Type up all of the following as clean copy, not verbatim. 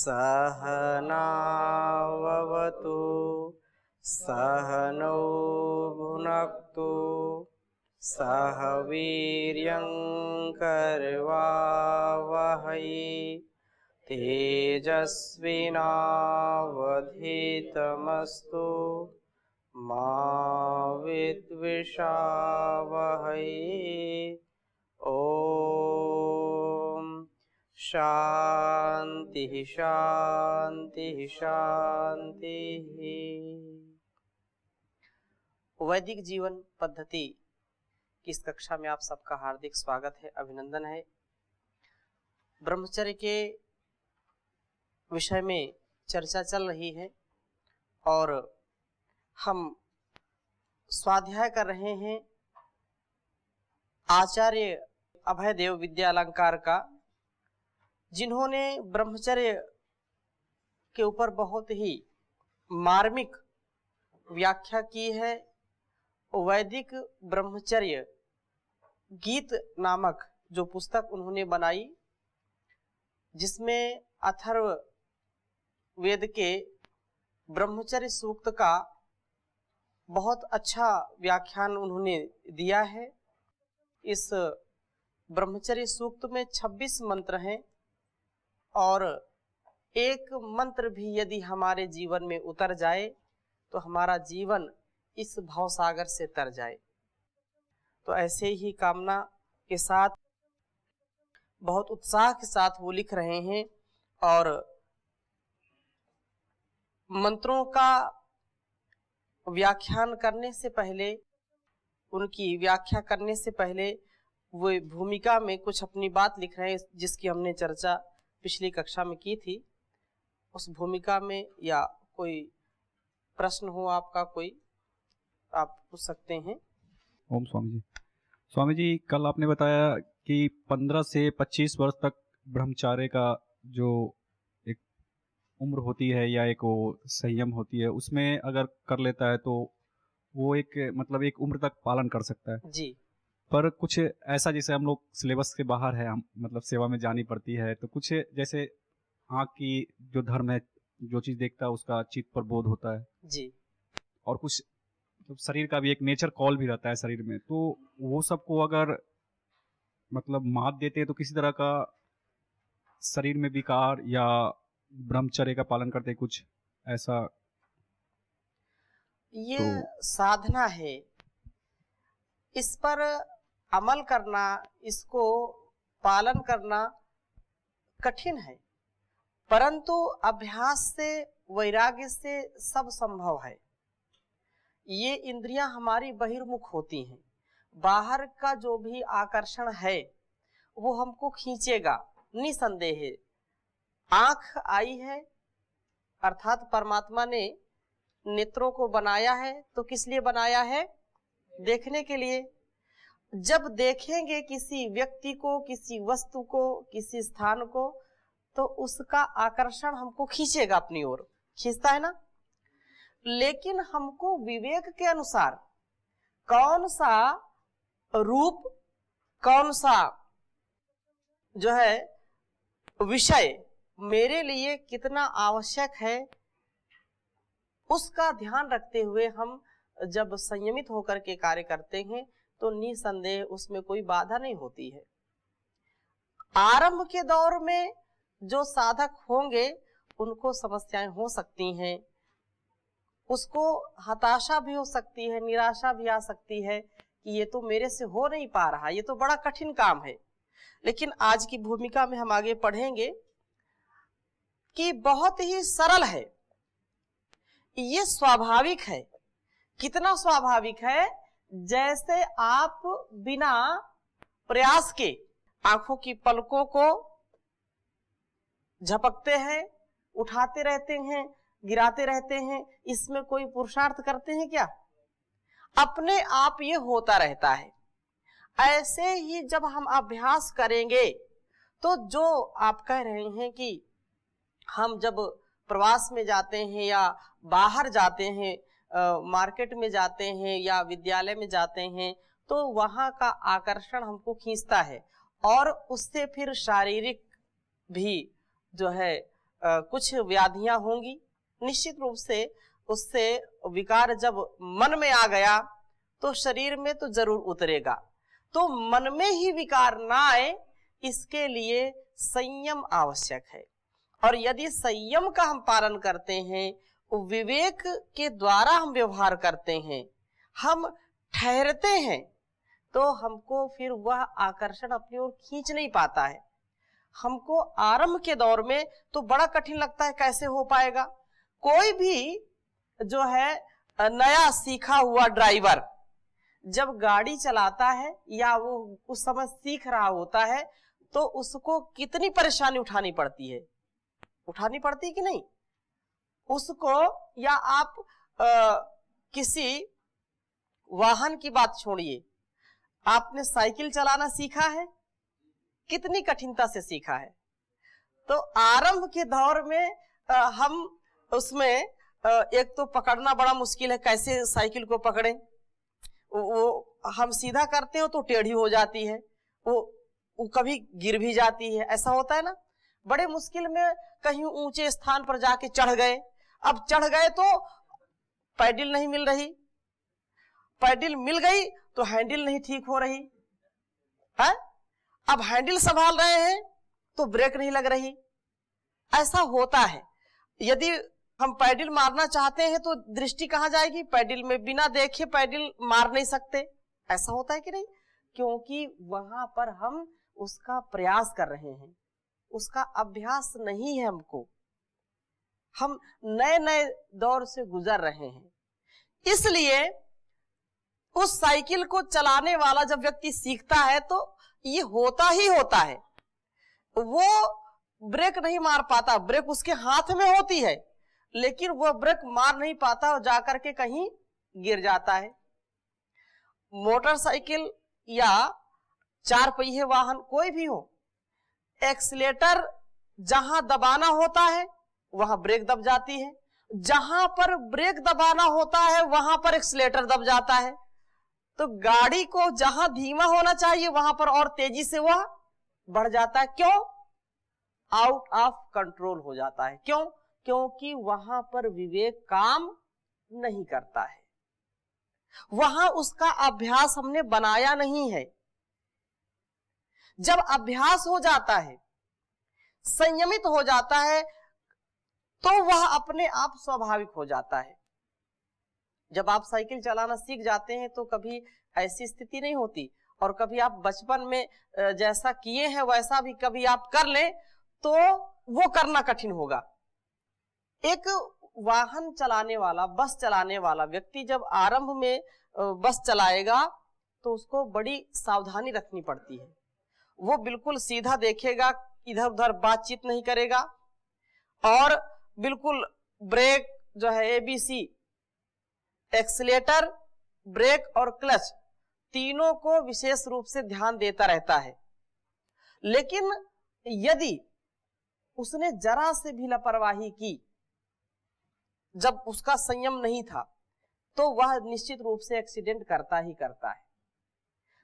सहनाववतु सहनौ भुनक्तु सह वीर्यं करवावहै तेजस्विनावधीतमस्तु मा विद्विषावहै। ओम शांति शांति शांति। वैदिक जीवन पद्धति की इस कक्षा में आप सबका हार्दिक स्वागत है, अभिनंदन है। ब्रह्मचर्य के विषय में चर्चा चल रही है और हम स्वाध्याय कर रहे हैं आचार्य अभयदेव विद्यालंकार का, जिन्होंने ब्रह्मचर्य के ऊपर बहुत ही मार्मिक व्याख्या की है। वैदिक ब्रह्मचर्य गीत नामक जो पुस्तक उन्होंने बनाई, जिसमें अथर्व वेद के ब्रह्मचर्य सूक्त का बहुत अच्छा व्याख्यान उन्होंने दिया है। इस ब्रह्मचर्य सूक्त में 26 मंत्र हैं और एक मंत्र भी यदि हमारे जीवन में उतर जाए तो हमारा जीवन इस भवसागर से तर जाए। तो ऐसे ही कामना के साथ बहुत उत्साह के साथ वो लिख रहे हैं और मंत्रों का व्याख्यान करने से पहले, उनकी व्याख्या करने से पहले वो भूमिका में कुछ अपनी बात लिख रहे हैं, जिसकी हमने चर्चा पिछली कक्षा में की थी। उस भूमिका में या कोई प्रश्न हो आपका, कोई आप पूछ सकते हैं। ओम स्वामी जी। स्वामी जी, कल आपने बताया कि 15 से 25 वर्ष तक ब्रह्मचार्य का जो एक उम्र होती है या एक वो संयम होती है, उसमें अगर कर लेता है तो वो एक मतलब एक उम्र तक पालन कर सकता है जी। पर कुछ ऐसा जैसे हम लोग सिलेबस के बाहर है, हम मतलब सेवा में जानी पड़ती है, तो कुछ जैसे आँख की जो धर्म है, जो चीज़ देखता है उसका चित्त पर बोध होता है जी। और कुछ तो शरीर का भी एक नेचर कॉल भी रहता है शरीर में, तो वो सबको अगर मतलब मात देते हैं तो किसी तरह का शरीर में विकार या ब्रह्मचर्य का पालन करते हैं, कुछ ऐसा? ये साधना है, इस पर अमल करना, इसको पालन करना कठिन है, परंतु अभ्यास से, वैराग्य से सब संभव है। ये इंद्रियां हमारी बहिर्मुख होती हैं, बाहर का जो भी आकर्षण है वो हमको खींचेगा निसंदेह। आंख आई है, अर्थात परमात्मा ने नेत्रों को बनाया है, तो किस लिए बनाया है? देखने के लिए। जब देखेंगे किसी व्यक्ति को, किसी वस्तु को, किसी स्थान को, तो उसका आकर्षण हमको खींचेगा अपनी ओर, खींचता है ना। लेकिन हमको विवेक के अनुसार कौन सा रूप, कौन सा जो है विषय मेरे लिए कितना आवश्यक है, उसका ध्यान रखते हुए हम जब संयमित होकर के कार्य करते हैं तो निसंदेह उसमें कोई बाधा नहीं होती है। आरंभ के दौर में जो साधक होंगे उनको समस्याएं हो सकती हैं, उसको हताशा भी हो सकती है, निराशा भी आ सकती है कि ये तो मेरे से हो नहीं पा रहा, ये तो बड़ा कठिन काम है। लेकिन आज की भूमिका में हम आगे पढ़ेंगे कि बहुत ही सरल है, ये स्वाभाविक है। कितना स्वाभाविक है? जैसे आप बिना प्रयास के आंखों की पलकों को झपकते हैं, उठाते रहते हैं, गिराते रहते हैं, इसमें कोई पुरुषार्थ करते हैं क्या? अपने आप ये होता रहता है। ऐसे ही जब हम अभ्यास करेंगे तो जो आप कह रहे हैं कि हम जब प्रवास में जाते हैं या बाहर जाते हैं, मार्केट में जाते हैं या विद्यालय में जाते हैं, तो वहां का आकर्षण हमको खींचता है और उससे फिर शारीरिक भी जो है कुछ व्याधियां होंगी, निश्चित रूप से उससे विकार जब मन में आ गया तो शरीर में तो जरूर उतरेगा। तो मन में ही विकार ना आए, इसके लिए संयम आवश्यक है। और यदि संयम का हम पालन करते हैं, विवेक के द्वारा हम व्यवहार करते हैं, हम ठहरते हैं, तो हमको फिर वह आकर्षण अपनी ओर खींच नहीं पाता है। हमको आरंभ के दौर में तो बड़ा कठिन लगता है, कैसे हो पाएगा। कोई भी जो है नया सीखा हुआ ड्राइवर जब गाड़ी चलाता है या वो उस समय सीख रहा होता है, तो उसको कितनी परेशानी उठानी पड़ती है, उठानी पड़ती है कि नहीं उसको। या आप किसी वाहन की बात छोड़िए, आपने साइकिल चलाना सीखा है, कितनी कठिनता से सीखा है। तो आरंभ के दौर में हम उसमें एक तो पकड़ना बड़ा मुश्किल है, कैसे साइकिल को पकड़ें। वो हम सीधा करते हो तो टेढ़ी हो जाती है, वो कभी गिर भी जाती है, ऐसा होता है ना। बड़े मुश्किल में कहीं ऊंचे स्थान पर जाके चढ़ गए, अब चढ़ गए तो पैडल नहीं मिल रही, पैडल मिल गई तो हैंडल नहीं ठीक हो रही है, अब हैंडल संभाल रहे हैं तो ब्रेक नहीं लग रही। ऐसा होता है। यदि हम पैडल मारना चाहते हैं तो दृष्टि कहां जाएगी, पैडल में, बिना देखे पैडल मार नहीं सकते। ऐसा होता है कि नहीं, क्योंकि वहां पर हम उसका प्रयास कर रहे हैं, उसका अभ्यास नहीं है हमको, हम नए नए दौर से गुजर रहे हैं। इसलिए उस साइकिल को चलाने वाला जब व्यक्ति सीखता है तो ये होता ही होता है, वो ब्रेक नहीं मार पाता, ब्रेक उसके हाथ में होती है लेकिन वो ब्रेक मार नहीं पाता और जाकर के कहीं गिर जाता है। मोटरसाइकिल या चार पहिए वाहन कोई भी हो, एक्सीलेटर जहां दबाना होता है वहां ब्रेक दब जाती है, जहां पर ब्रेक दबाना होता है वहां पर एक्सीलेटर दब जाता है। तो गाड़ी को जहां धीमा होना चाहिए वहां पर और तेजी से वह बढ़ जाता है। क्यों? आउट ऑफ कंट्रोल हो जाता है। क्यों? क्योंकि वहां पर विवेक काम नहीं करता है, वहां उसका अभ्यास हमने बनाया नहीं है। जब अभ्यास हो जाता है, संयमित हो जाता है, तो वह अपने आप स्वाभाविक हो जाता है। जब आप साइकिल चलाना सीख जाते हैं तो कभी ऐसी स्थिति नहीं होती, और कभी आप बचपन में जैसा किए हैं वैसा भी कभी आप कर लें तो वो करना कठिन होगा। एक वाहन चलाने वाला, बस चलाने वाला व्यक्ति जब आरंभ में बस चलाएगा तो उसको बड़ी सावधानी रखनी पड़ती है। वो बिल्कुल सीधा देखेगा, इधर उधर बातचीत नहीं करेगा, और बिल्कुल ब्रेक जो है ABC, एक्सीलेटर, ब्रेक और क्लच, तीनों को विशेष रूप से ध्यान देता रहता है। लेकिन यदि उसने जरा से भी लापरवाही की, जब उसका संयम नहीं था, तो वह निश्चित रूप से एक्सीडेंट करता ही करता है।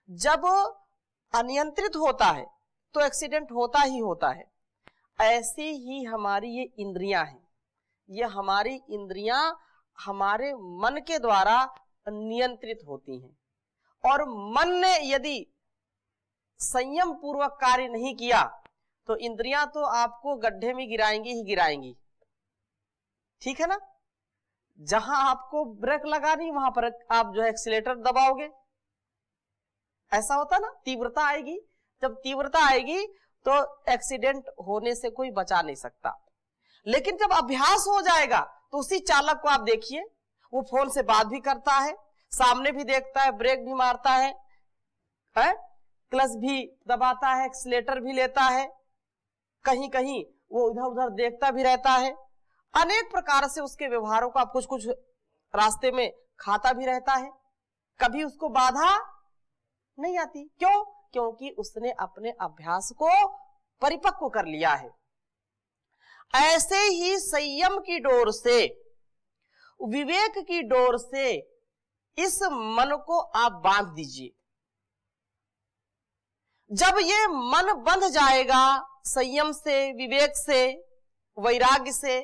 जब अनियंत्रित होता है तो एक्सीडेंट होता ही होता है। ऐसे ही हमारी ये इंद्रियां हैं, ये हमारी इंद्रियां हमारे मन के द्वारा नियंत्रित होती हैं, और मन ने यदि संयम पूर्वक कार्य नहीं किया तो इंद्रियां तो आपको गड्ढे में गिराएंगी ही गिराएंगी। ठीक है ना। जहां आपको ब्रेक लगानी वहां पर आप जो है एक्सीलेटर दबाओगे, ऐसा होता ना। तीव्रता आएगी, जब तीव्रता आएगी तो एक्सीडेंट होने से कोई बचा नहीं सकता। लेकिन जब अभ्यास हो जाएगा तो उसी चालक को आप देखिए, वो फोन से बात भी करता है, सामने भी देखता है, ब्रेक भी मारता है, क्लच भी दबाता है, एक्सीलेटर भी लेता है, कहीं कहीं वो इधर उधर देखता भी रहता है। अनेक प्रकार से उसके व्यवहारों का कुछ कुछ रास्ते में खाता भी रहता है, कभी उसको बाधा नहीं आती। क्यों? क्योंकि उसने अपने अभ्यास को परिपक्व कर लिया है। ऐसे ही संयम की डोर से, विवेक की डोर से इस मन को आप बांध दीजिए। जब ये मन बंध जाएगा संयम से, विवेक से, वैराग्य से,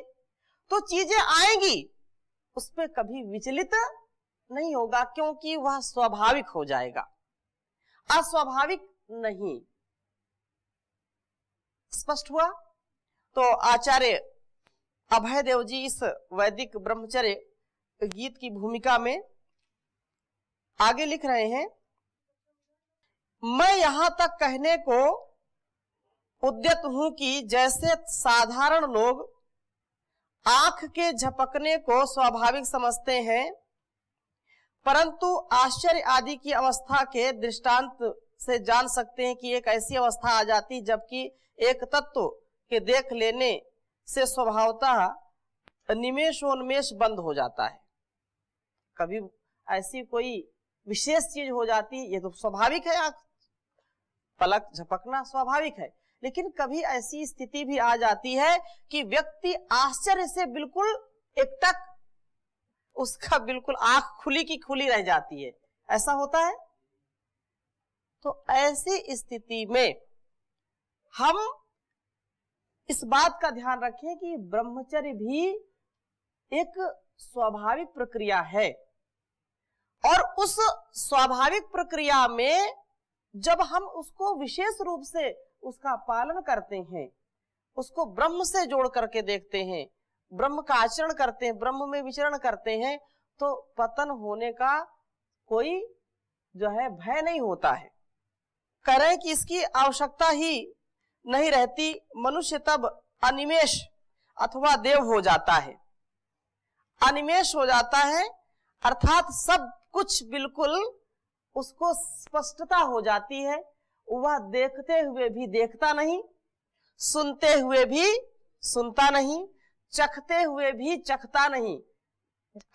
तो चीजें आएंगी, उस पे कभी विचलित नहीं होगा, क्योंकि वह स्वाभाविक हो जाएगा, अस्वाभाविक नहीं। स्पष्ट हुआ? तो आचार्य अभय देव जी इस वैदिक ब्रह्मचर्य गीत की भूमिका में आगे लिख रहे हैं, मैं यहां तक कहने को उद्यत हूं कि जैसे साधारण लोग आंख के झपकने को स्वाभाविक समझते हैं, परंतु आश्चर्य आदि की अवस्था के दृष्टांत से जान सकते हैं कि एक ऐसी अवस्था आ जाती जबकि एक तत्व के देख लेने से स्वभावतः निमेषोन्मेष बंद हो जाता है। कभी ऐसी कोई विशेष चीज हो जाती, ये तो स्वाभाविक है, आंख पलक झपकना स्वाभाविक है, लेकिन कभी ऐसी स्थिति भी आ जाती है कि व्यक्ति आश्चर्य से बिल्कुल एकटक, उसका बिल्कुल आंख खुली की खुली रह जाती है, ऐसा होता है। तो ऐसी स्थिति में हम इस बात का ध्यान रखें कि ब्रह्मचर्य भी एक स्वाभाविक प्रक्रिया है, और उस स्वाभाविक प्रक्रिया में जब हम उसको विशेष रूप से उसका पालन करते हैं, उसको ब्रह्म से जोड़ करके देखते हैं, ब्रह्म का आचरण करते हैं, ब्रह्म में विचरण करते हैं, तो पतन होने का कोई जो है भय नहीं होता है। कह रहे हैं कि इसकी आवश्यकता ही नहीं रहती, मनुष्य तब अनिमेष अथवा देव हो जाता है। अनिमेष हो जाता है अर्थात सब कुछ बिल्कुल उसको स्पष्टता हो जाती है, वह देखते हुए भी देखता नहीं, सुनते हुए भी सुनता नहीं, चखते हुए भी चखता नहीं।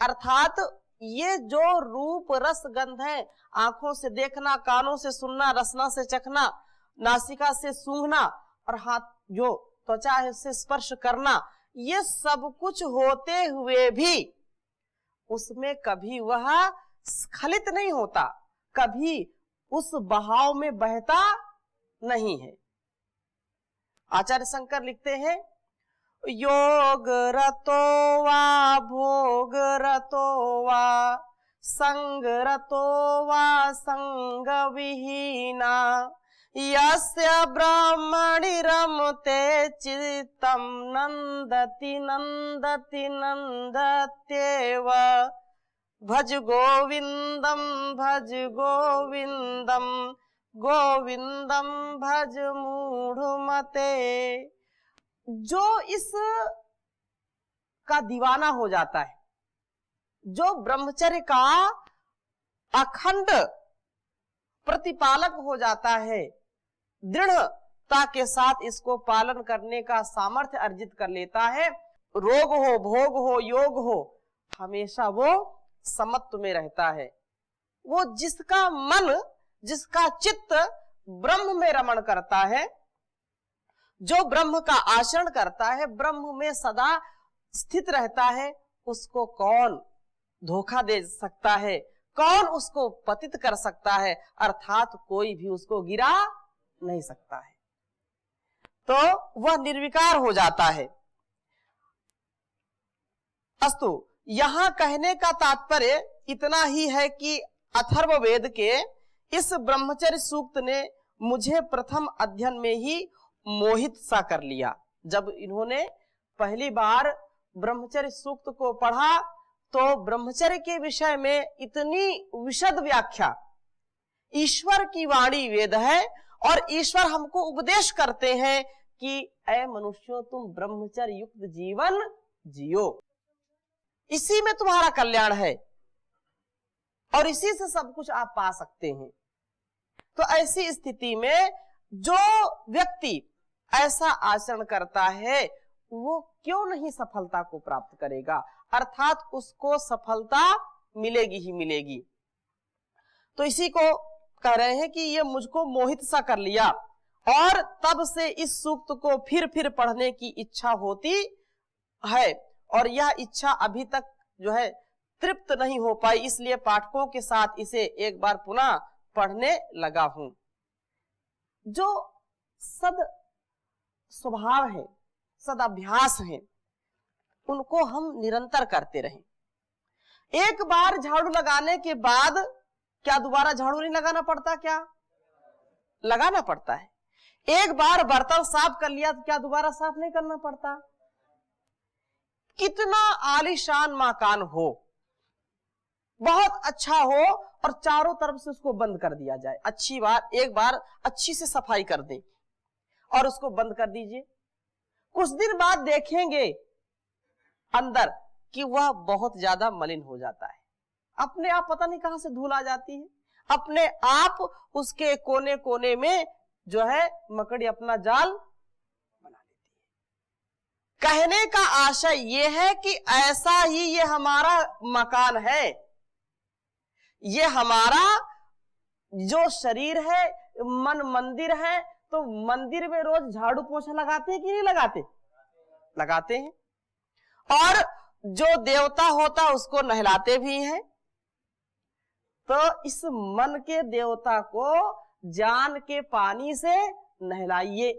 अर्थात ये जो रूप रस गंध है, आंखों से देखना, कानों से सुनना, रसना से चखना, नासिका से सूंघना और हाथ जो त्वचा है उससे स्पर्श करना, ये सब कुछ होते हुए भी उसमें कभी वह स्खलित नहीं होता, कभी उस बहाव में बहता नहीं है। आचार्य शंकर लिखते हैं, योग रतो वा भोग रतो वा संग रतो वा संग विहीना यस्य ब्रह्मणि रमते चित्तं नंदति नंदति नंदत्येव भज गोविंदम भज गोविंदम गोविंदम भज मूढ़मते। जो इस का दीवाना हो जाता है, जो ब्रह्मचर्य का अखंड प्रतिपालक हो जाता है, दृढ़ता के साथ इसको पालन करने का सामर्थ्य अर्जित कर लेता है, रोग हो, भोग हो, योग हो, हमेशा वो समत्व में रहता है। वो जिसका मन, जिसका चित्त ब्रह्म में रमण करता है, जो ब्रह्म का आचरण करता है, ब्रह्म में सदा स्थित रहता है, उसको कौन धोखा दे सकता है, कौन उसको पतित कर सकता है, अर्थात कोई भी उसको गिरा नहीं सकता है। तो वह निर्विकार हो जाता है। अस्तु, यहां कहने का तात्पर्य इतना ही है कि अथर्ववेद के इस ब्रह्मचर्य सूक्त ने मुझे प्रथम अध्ययन में ही मोहित सा कर लिया। जब इन्होंने पहली बार ब्रह्मचर्य सूक्त को पढ़ा तो ब्रह्मचर्य के विषय में इतनी विशद व्याख्या, ईश्वर की वाणी वेद है और ईश्वर हमको उपदेश करते हैं कि ऐ मनुष्यों तुम ब्रह्मचर्य युक्त जीवन जियो, इसी में तुम्हारा कल्याण है और इसी से सब कुछ आप पा सकते हैं। तो ऐसी स्थिति में जो व्यक्ति ऐसा आचरण करता है वो क्यों नहीं सफलता को प्राप्त करेगा, अर्थात उसको सफलता मिलेगी ही मिलेगी। तो इसी को कह रहे हैं कि ये मुझको मोहित सा कर लिया और तब से इस सूक्त को फिर पढ़ने की इच्छा होती है और यह इच्छा अभी तक जो है तृप्त नहीं हो पाई, इसलिए पाठकों के साथ इसे एक बार पुनः पढ़ने लगा हूं। जो सद स्वभाव है, सदाभ्यास हैं, उनको हम निरंतर करते रहें। एक बार झाड़ू लगाने के बाद क्या दोबारा झाड़ू नहीं लगाना पड़ता? क्या लगाना पड़ता है। एक बार बर्तन साफ कर लिया तो क्या दोबारा साफ नहीं करना पड़ता? कितना आलीशान मकान हो, बहुत अच्छा हो और चारों तरफ से उसको बंद कर दिया जाए, अच्छी बात, एक बार अच्छी से सफाई कर दें और उसको बंद कर दीजिए। कुछ दिन बाद देखेंगे अंदर कि वह बहुत ज्यादा मलिन हो जाता है, अपने आप पता नहीं कहां से धूल आ जाती है, अपने आप उसके कोने कोने में जो है मकड़ी अपना जाल बना लेती है। कहने का आशय यह है कि ऐसा ही ये हमारा मकान है, ये हमारा जो शरीर है, मन मंदिर है, तो मंदिर में रोज झाड़ू पोछा लगाते हैं कि नहीं लगाते? लगाते हैं। और जो देवता होता उसको नहलाते भी हैं। तो इस मन के देवता को जान के पानी से नहलाइए,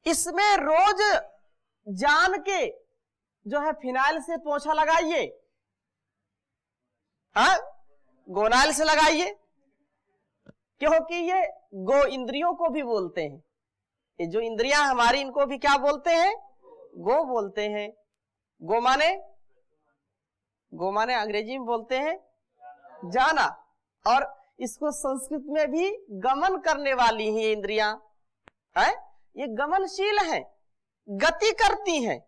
इसमें रोज जान के जो है फिनाइल से पोछा लगाइए, हाँ, गोनाइल से लगाइए, क्योंकि ये गो इंद्रियों को भी बोलते हैं। ये जो इंद्रियां हमारी, इनको भी क्या बोलते हैं? गो बोलते हैं। गो माने अंग्रेजी में बोलते हैं जाना, और इसको संस्कृत में भी गमन करने वाली ही इंद्रियां है, ये गमनशील है, गति करती हैं।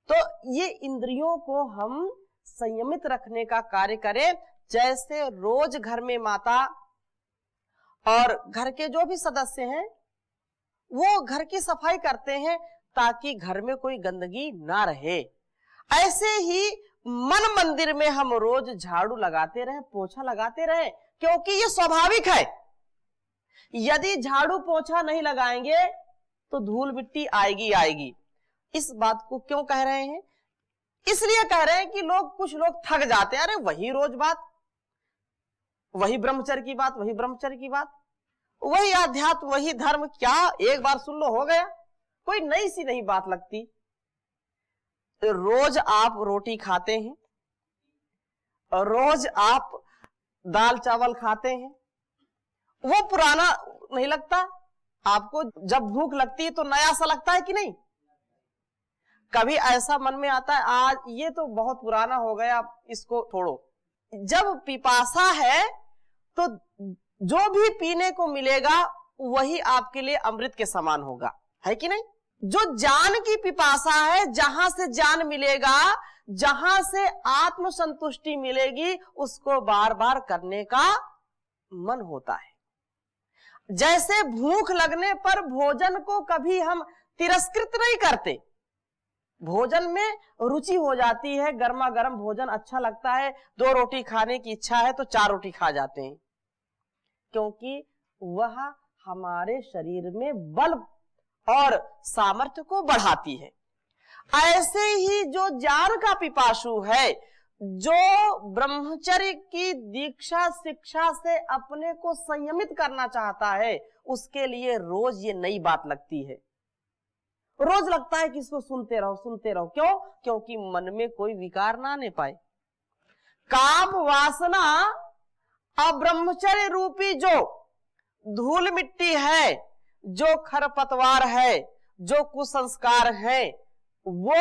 तो ये इंद्रियों को हम संयमित रखने का कार्य करें। जैसे रोज घर में माता और घर के जो भी सदस्य हैं वो घर की सफाई करते हैं ताकि घर में कोई गंदगी ना रहे, ऐसे ही मन मंदिर में हम रोज झाड़ू लगाते रहे, पोछा लगाते रहे, क्योंकि ये स्वाभाविक है। यदि झाड़ू पोछा नहीं लगाएंगे तो धूल मिट्टी आएगी आएगी। इस बात को क्यों कह रहे हैं? इसलिए कह रहे हैं कि कुछ लोग थक जाते हैं, अरे वही रोज बात, वही ब्रह्मचर्य की बात, वही ब्रह्मचर्य की बात, वही आध्यात्म, वही धर्म, क्या एक बार सुन लो हो गया, कोई नई सी नहीं बात लगती। रोज आप रोटी खाते हैं, रोज आप दाल चावल खाते हैं, वो पुराना नहीं लगता आपको? जब भूख लगती है तो नया सा लगता है कि नहीं? कभी ऐसा मन में आता है आज ये तो बहुत पुराना हो गया, इसको छोड़ो। जब पिपासा है तो जो भी पीने को मिलेगा वही आपके लिए अमृत के समान होगा, है कि नहीं? जो जान की पिपासा है, जहां से जान मिलेगा, जहां से आत्म संतुष्टि मिलेगी, उसको बार बार करने का मन होता है। जैसे भूख लगने पर भोजन को कभी हम तिरस्कृत नहीं करते, भोजन में रुचि हो जाती है, गर्मा गर्म भोजन अच्छा लगता है, 2 रोटी खाने की इच्छा है तो 4 रोटी खा जाते हैं, क्योंकि वह हमारे शरीर में बल और सामर्थ्य को बढ़ाती है। ऐसे ही जो ज्ञान का पिपासु है, जो ब्रह्मचर्य की दीक्षा शिक्षा से अपने को संयमित करना चाहता है, उसके लिए रोज ये नई बात लगती है, रोज लगता है कि इसको सुनते रहो। क्यों? क्योंकि मन में कोई विकार ना आने पाए। काम वासना अब्रह्मचर्य रूपी जो धूल मिट्टी है, जो खरपतवार है, जो कुसंस्कार है, वो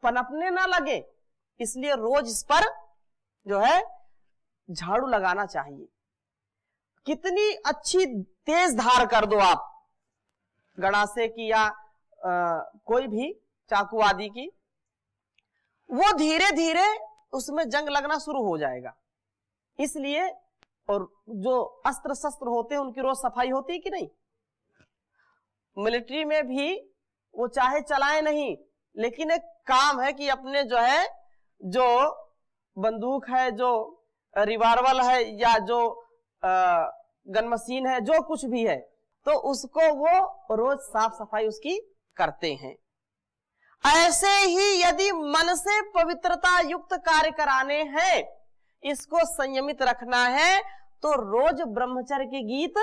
पनपने ना लगे, इसलिए रोज इस पर जो है झाड़ू लगाना चाहिए। कितनी अच्छी तेज धार कर दो आप गणासे की या कोई भी चाकू आदि की, वो धीरे धीरे उसमें जंग लगना शुरू हो जाएगा। इसलिए और जो अस्त्र शस्त्र होते हैं उनकी रोज सफाई होती है कि नहीं? मिलिट्री में भी वो चाहे चलाए नहीं, लेकिन एक काम है कि अपने जो है, जो बंदूक है, जो रिवाल्वर है, या जो गन मशीन है, जो कुछ भी है, तो उसको वो रोज साफ सफाई उसकी करते हैं। ऐसे ही यदि मन से पवित्रता युक्त कार्य कराने हैं, इसको संयमित रखना है, तो रोज ब्रह्मचर्य के गीत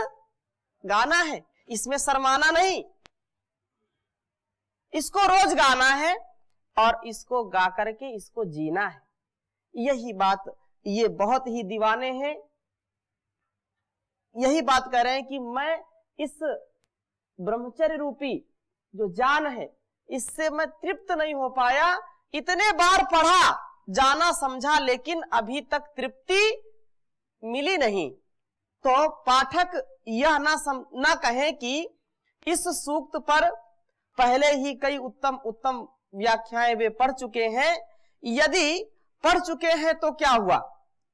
गाना है, इसमें शर्माना नहीं। इसको रोज गाना है और इसको गा करके इसको जीना है। यही बात, ये बहुत ही दीवाने हैं, यही बात कह रहे हैं कि मैं इस ब्रह्मचर्य रूपी जो जान है इससे मैं तृप्त नहीं हो पाया। इतने बार पढ़ा, जाना, समझा, लेकिन अभी तक तृप्ति मिली नहीं। तो पाठक यह ना कहें कि इस सूक्त पर पहले ही कई उत्तम उत्तम व्याख्याएं वे पढ़ चुके हैं। यदि पढ़ चुके हैं तो क्या हुआ,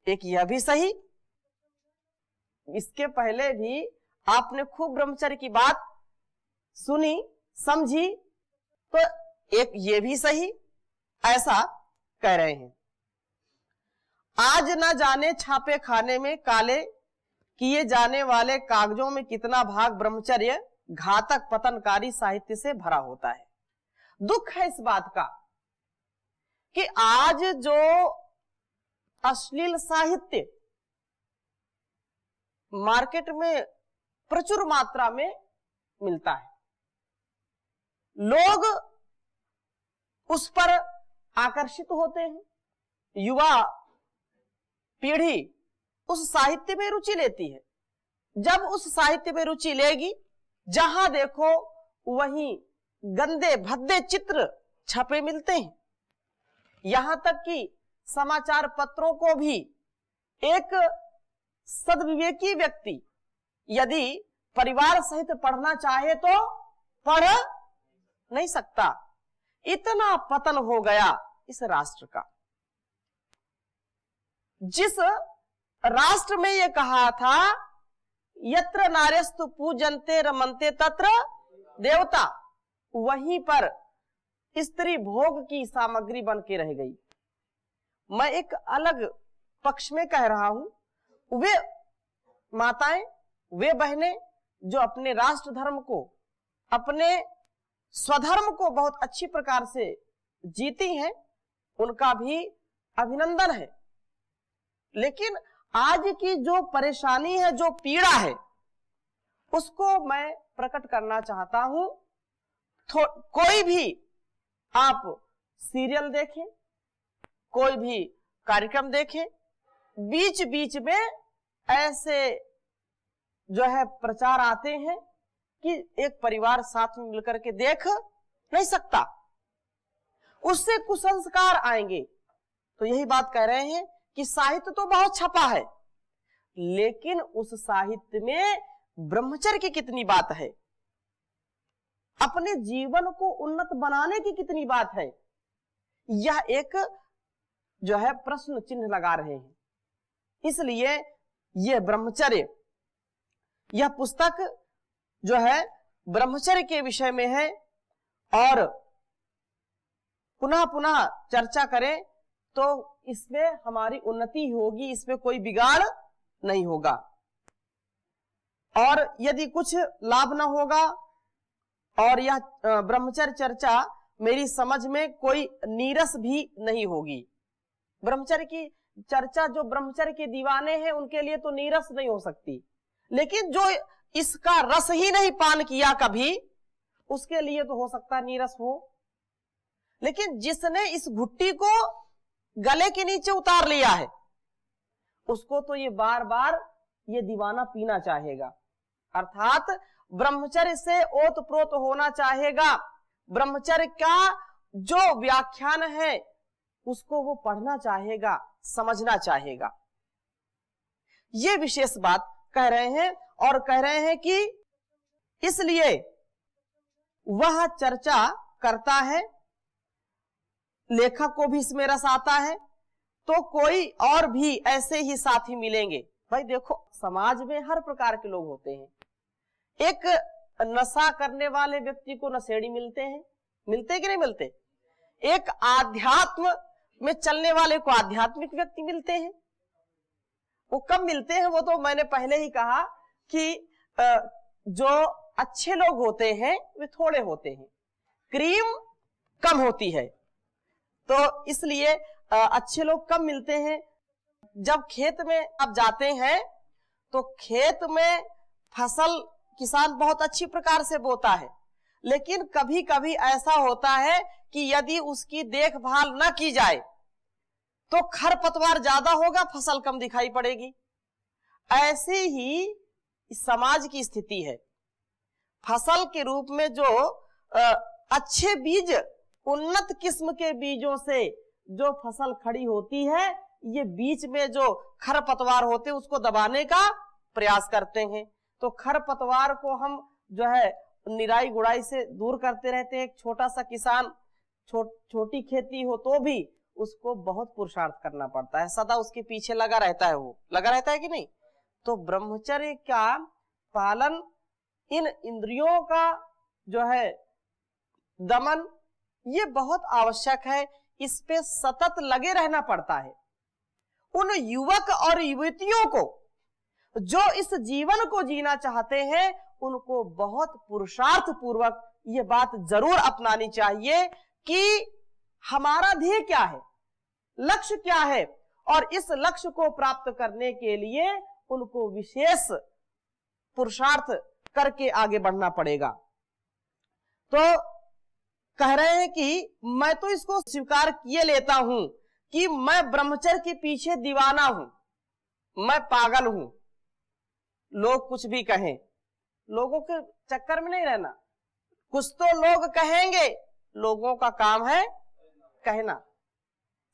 एक यह भी सही, इसके पहले भी आपने खूब ब्रह्मचर्य की बात सुनी, समझी, तो एक ये भी सही, ऐसा कह रहे हैं। आज न जाने छापे खाने में काले किए जाने वाले कागजों में कितना भाग ब्रह्मचर्य घातक पतनकारी साहित्य से भरा होता है। दुख है इस बात का कि आज जो अश्लील साहित्य मार्केट में प्रचुर मात्रा में मिलता है, लोग उस पर आकर्षित होते हैं। युवा पीढ़ी उस साहित्य में रुचि लेती है। जब उस साहित्य में रुचि लेगी, जहां देखो वहीं गंदे भद्दे चित्र छपे मिलते हैं। यहां तक कि समाचार पत्रों को भी एक सद्विवेकी व्यक्ति यदि परिवार सहित पढ़ना चाहे तो पढ़ नहीं सकता। इतना पतन हो गया इस राष्ट्र का। जिस राष्ट्र में ये कहा था यत्र नार्यस्तु पूजन्ते रमन्ते तत्र देवता, वहीं पर स्त्री भोग की सामग्री बन के रह गई। मैं एक अलग पक्ष में कह रहा हूं, वे माताएं, वे बहनें जो अपने राष्ट्र धर्म को, अपने स्वधर्म को बहुत अच्छी प्रकार से जीती हैं, उनका भी अभिनंदन है। लेकिन आज की जो परेशानी है, जो पीड़ा है, उसको मैं प्रकट करना चाहता हूं। कोई भी आप सीरियल देखें, कोई भी कार्यक्रम देखें, बीच बीच में ऐसे जो है प्रचार आते हैं कि एक परिवार साथ में मिलकर के देख नहीं सकता, उससे कुसंस्कार आएंगे। तो यही बात कह रहे हैं कि साहित्य तो बहुत छपा है, लेकिन उस साहित्य में ब्रह्मचर्य की कितनी बात है, अपने जीवन को उन्नत बनाने की कितनी बात है, यह एक जो है प्रश्न चिन्ह लगा रहे हैं। इसलिए यह ब्रह्मचर्य, यह पुस्तक जो है ब्रह्मचर्य के विषय में है, और पुनः पुनः चर्चा करें तो इसमें हमारी उन्नति होगी, इसमें कोई बिगाड़ नहीं होगा। और यदि कुछ लाभ न होगा और यह ब्रह्मचर्य चर्चा मेरी समझ में कोई नीरस भी नहीं होगी। ब्रह्मचर्य की चर्चा जो ब्रह्मचर्य के दीवाने हैं उनके लिए तो नीरस नहीं हो सकती, लेकिन जो इसका रस ही नहीं पान किया कभी, उसके लिए तो हो सकता नीरस हो। लेकिन जिसने इस घुट्टी को गले के नीचे उतार लिया है, उसको तो ये बार बार ये दीवाना पीना चाहेगा। अर्थात ब्रह्मचर्य से ओतप्रोत होना चाहेगा, ब्रह्मचर्य का जो व्याख्यान है उसको वो पढ़ना चाहेगा, समझना चाहेगा। ये विशेष बात कह रहे हैं, और कह रहे हैं कि इसलिए वह चर्चा करता है, लेखक को भी इसमें रस आता है, तो कोई और भी ऐसे ही साथी मिलेंगे। भाई देखो, समाज में हर प्रकार के लोग होते हैं। एक नशा करने वाले व्यक्ति को नशेड़ी मिलते हैं, मिलते कि नहीं मिलते? एक आध्यात्म में चलने वाले को आध्यात्मिक व्यक्ति मिलते हैं। वो कब मिलते हैं? वो तो मैंने पहले ही कहा कि जो अच्छे लोग होते हैं वे थोड़े होते हैं, क्रीम कम होती है, तो इसलिए अच्छे लोग कम मिलते हैं। जब खेत में आप जाते हैं तो खेत में फसल किसान बहुत अच्छी प्रकार से बोता है, लेकिन कभी कभी ऐसा होता है कि यदि उसकी देखभाल न की जाए तो खरपतवार ज्यादा होगा, फसल कम दिखाई पड़ेगी। ऐसे ही समाज की स्थिति है। फसल के रूप में जो अच्छे बीज, उन्नत किस्म के बीजों से जो फसल खड़ी होती है, ये बीच में जो खरपतवार होते हैं उसको दबाने का प्रयास करते हैं। तो खरपतवार को हम जो है निराई गुड़ाई से दूर करते रहते हैं। एक छोटा सा किसान, छोटी खेती हो तो भी उसको बहुत पुरुषार्थ करना पड़ता है, सदा उसके पीछे लगा रहता है, वो लगा रहता है कि नहीं। तो ब्रह्मचर्य का पालन, इन इंद्रियों का जो है दमन, ये बहुत आवश्यक है। इस पे सतत लगे रहना पड़ता है। उन युवक और युवतियों को जो इस जीवन को जीना चाहते हैं, उनको बहुत पुरुषार्थ पूर्वक ये बात जरूर अपनानी चाहिए कि हमारा ध्येय क्या है, लक्ष्य क्या है, और इस लक्ष्य को प्राप्त करने के लिए उनको विशेष पुरुषार्थ करके आगे बढ़ना पड़ेगा। तो कह रहे हैं कि मैं तो इसको स्वीकार किए लेता हूं कि मैं ब्रह्मचर्य के पीछे दीवाना हूं, मैं पागल हूं। लोग कुछ भी कहें, लोगों के चक्कर में नहीं रहना। कुछ तो लोग कहेंगे, लोगों का काम है कहना।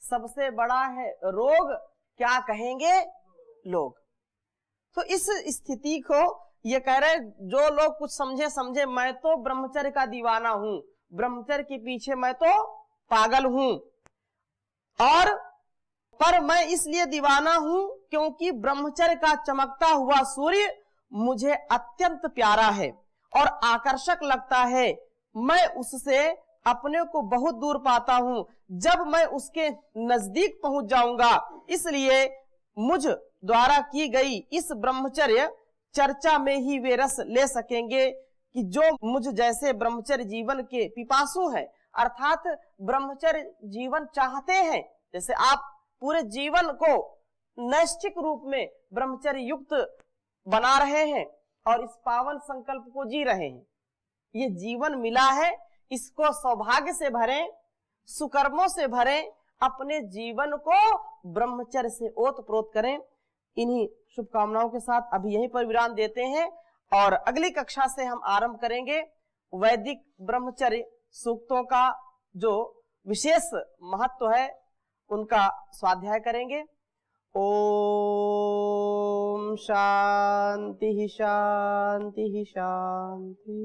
सबसे बड़ा है रोग, क्या कहेंगे लोग। तो इस स्थिति को ये कह रहे, जो लोग कुछ समझे, मैं तो ब्रह्मचर्य का दीवाना हूं, ब्रह्मचर्य के पीछे मैं तो पागल हूं, और पर मैं इसलिए दीवाना हूं क्योंकि ब्रह्मचर्य का चमकता हुआ सूर्य मुझे अत्यंत प्यारा है और आकर्षक लगता है। मैं उससे अपने को बहुत दूर पाता हूं जब मैं उसके नजदीक पहुंच जाऊंगा। इसलिए मुझ द्वारा की गई इस ब्रह्मचर्य चर्चा में ही वे रस ले सकेंगे कि जो मुझ जैसे ब्रह्मचर्य जीवन के पिपासु हैं, अर्थात ब्रह्मचर्य जीवन चाहते हैं। जैसे आप पूरे जीवन को नैष्ठिक रूप में ब्रह्मचर्य युक्त बना रहे हैं और इस पावन संकल्प को जी रहे हैं। ये जीवन मिला है, इसको सौभाग्य से भरें, सुकर्मों से भरें, अपने जीवन को ब्रह्मचर्य से ओतप्रोत करें। इन्हीं शुभकामनाओं के साथ अभी यहीं पर विराम देते हैं और अगली कक्षा से हम आरंभ करेंगे वैदिक ब्रह्मचर्य सूक्तों का जो विशेष महत्व है उनका स्वाध्याय करेंगे। ओम शांति शांति शांति।